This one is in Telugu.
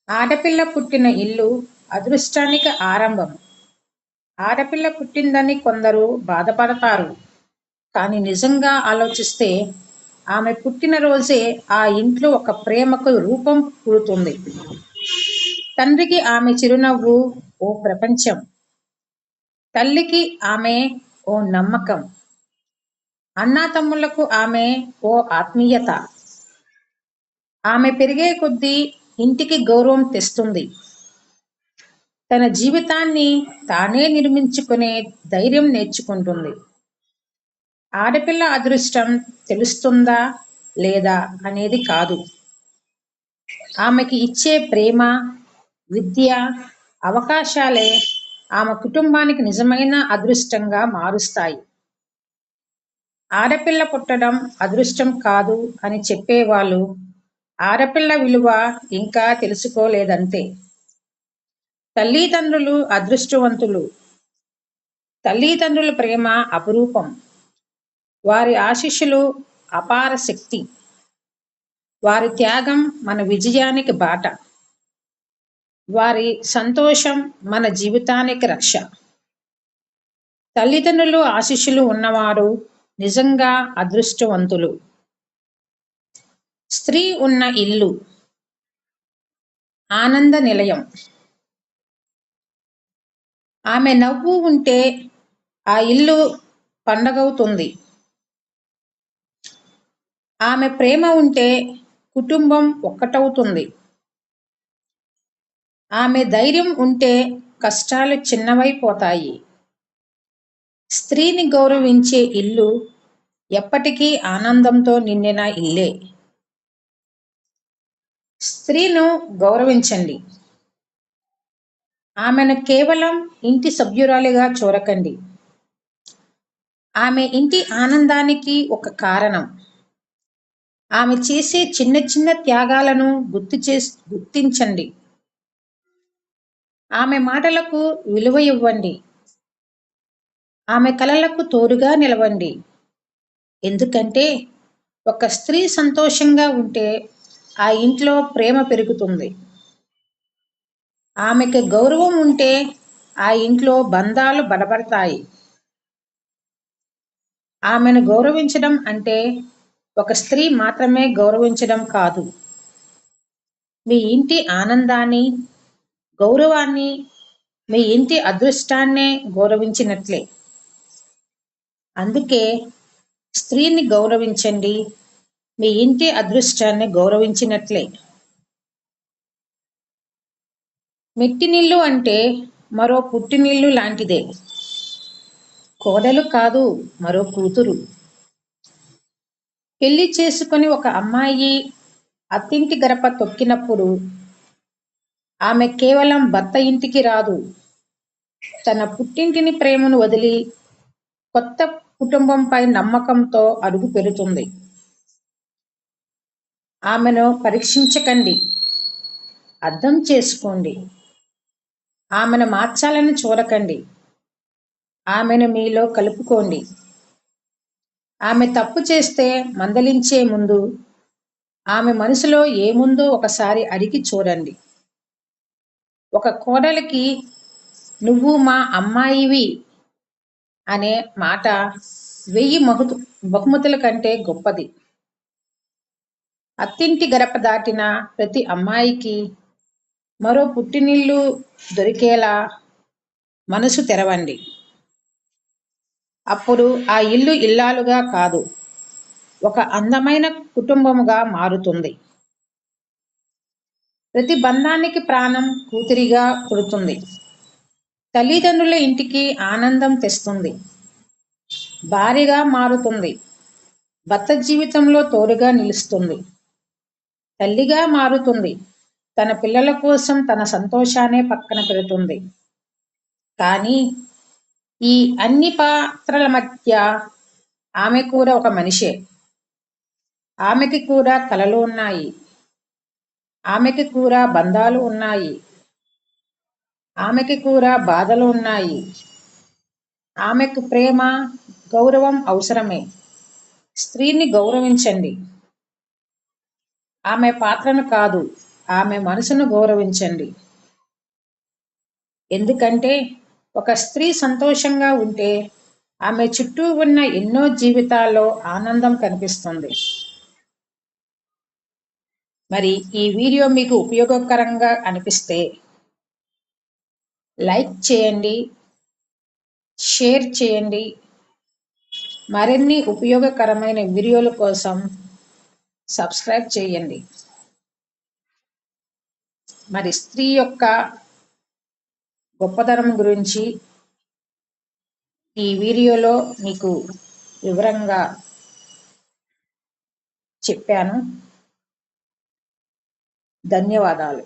ఆడపిల్ల పుట్టిన ఇల్లు అదృష్టానికి ఆరంభం. ఆడపిల్ల పుట్టిందని కొందరు బాధపడతారు. కానీ నిజంగా ఆలోచిస్తే ఆమె పుట్టిన రోజే ఆ ఇంట్లో ఒక ప్రేమకు రూపం పుడుతుంది. తండ్రికి ఆమె చిరునవ్వు ఓ ప్రపంచం. తల్లికి ఆమె ఓ నమ్మకం. అన్నాతమ్ములకు ఆమె ఓ ఆత్మీయత. ఆమె పెరిగే కొద్దీ ఇంటికి గౌరవం తెస్తుంది. తన జీవితాన్ని తానే నిర్మించుకునే ధైర్యం నేర్చుకుంటుంది. ఆడపిల్ల అదృష్టం తెలుస్తుందా లేదా అనేది కాదు, ఆమెకి ఇచ్చే ప్రేమ, విద్య, అవకాశాలే ఆమె కుటుంబానికి నిజమైన అదృష్టంగా మారుస్తాయి. ఆడపిల్ల పుట్టడం అదృష్టం కాదు అని చెప్పేవాళ్ళు ఆడపిల్ల విలువ ఇంకా తెలుసుకోలేదంతే. తల్లిదండ్రులు అదృష్టవంతులు. తల్లిదండ్రుల ప్రేమ అపురూపం. వారి ఆశీస్సులు అపార శక్తి. వారి త్యాగం మన విజయానికి బాట. వారి సంతోషం మన జీవితానికి రక్ష. తల్లిదండ్రులు ఆశీస్సులు ఉన్నవారు నిజంగా అదృష్టవంతులు. స్త్రీ ఉన్న ఇల్లు ఆనంద నిలయం. ఆమె నవ్వు ఉంటే ఆ ఇల్లు పండగవుతుంది. ఆమె ప్రేమ ఉంటే కుటుంబం ఒక్కటవుతుంది. ఆమె ధైర్యం ఉంటే కష్టాలు చిన్నవైపోతాయి. స్త్రీని గౌరవించే ఇల్లు ఎప్పటికీ ఆనందంతో నిండిన ఇల్లే. స్త్రీను గౌరవించండి. ఆమెను కేవలం ఇంటి సభ్యురాలిగా చూడకండి. ఆమె ఇంటి ఆనందానికి ఒక కారణం. ఆమె చేసే చిన్న చిన్న త్యాగాలను గుర్తించండి. ఆమె మాటలకు విలువ ఇవ్వండి. ఆమె కలలకు తోడుగా నిలవండి. ఎందుకంటే ఒక స్త్రీ సంతోషంగా ఉంటే ఆ ఇంట్లో ప్రేమ పెరుగుతుంది. ఆమెకు గౌరవం ఉంటే ఆ ఇంట్లో బంధాలు బలపడతాయి. ఆమెను గౌరవించడం అంటే ఒక స్త్రీ మాత్రమే గౌరవించడం కాదు, మీ ఇంటి ఆనందాన్ని, గౌరవాన్ని, మీ ఇంటి అదృష్టాన్నే గౌరవించినట్లే. అందుకే స్త్రీని గౌరవించండి, మీ ఇంటి అదృష్టాన్ని గౌరవించినట్లే. మెట్టినిల్లు అంటే మరో పుట్టినిల్లు లాంటిదే. కోడలు కాదు, మరో కూతురు. పెళ్లి చేసుకుని ఒక అమ్మాయి అత్తింటి గడప తొక్కినప్పుడు ఆమె కేవలం భర్త ఇంటికి రాదు, తన పుట్టింటిని ప్రేమను వదిలి కొత్త కుటుంబంపై నమ్మకంతో అడుగు పెడుతుంది. ఆమెను పరీక్షించకండి, అర్థం చేసుకోండి. ఆమెను మార్చాలని చూడకండి, ఆమెను మీలో కలుపుకోండి. ఆమె తప్పు చేస్తే మందలించే ముందు ఆమె మనసులో ఏముందో ఒకసారి అడిగి చూడండి. ఒక కోడలికి నువ్వు మా అమ్మాయివి అనే మాట 1000 బహుమతుల కంటే గొప్పది. అత్తింటి గడప దాటిన ప్రతి అమ్మాయికి మరో పుట్టినిల్లు దొరికేలా మనసు తెరవండి. అప్పుడు ఆ ఇల్లు ఇల్లాలుగా కాదు, ఒక అందమైన కుటుంబముగా మారుతుంది. ప్రతి బంధానికి ప్రాణం కూతురిగా పుడుతుంది. తల్లిదండ్రుల ఇంటికి ఆనందం తెస్తుంది. భార్యగా మారుతుంది. భర్త జీవితంలో తోడుగా నిలుస్తుంది. తల్లిగా మారుతుంది. తన పిల్లల కోసం తన సంతోషాన్నే పక్కన పెడుతుంది. కానీ ఈ అన్ని పాత్రల మధ్య ఆమె కూడా ఒక మనిషే. ఆమెకి కూడా కలలు ఉన్నాయి. ఆమెకి కూడా బంధాలు ఉన్నాయి. ఆమెకి కూడా బాధలు ఉన్నాయి. ఆమెకు ప్రేమ, గౌరవం అవసరమే. స్త్రీని గౌరవించండి. ఆమె పాత్రను కాదు, ఆమె మనసును గౌరవించండి. ఎందుకంటే ఒక స్త్రీ సంతోషంగా ఉంటే ఆమె చుట్టూ ఉన్న ఎన్నో జీవితాల్లో ఆనందం కనిపిస్తుంది. మరి ఈ వీడియో మీకు ఉపయోగకరంగా అనిపిస్తే లైక్ చేయండి, షేర్ చేయండి. మరిన్ని ఉపయోగకరమైన వీడియోల కోసం సబ్స్క్రైబ్ చేయండి. మరి స్త్రీ యొక్క గొప్పతనం గురించి ఈ వీడియోలో మీకు వివరంగా చెప్పాను. ధన్యవాదాలు.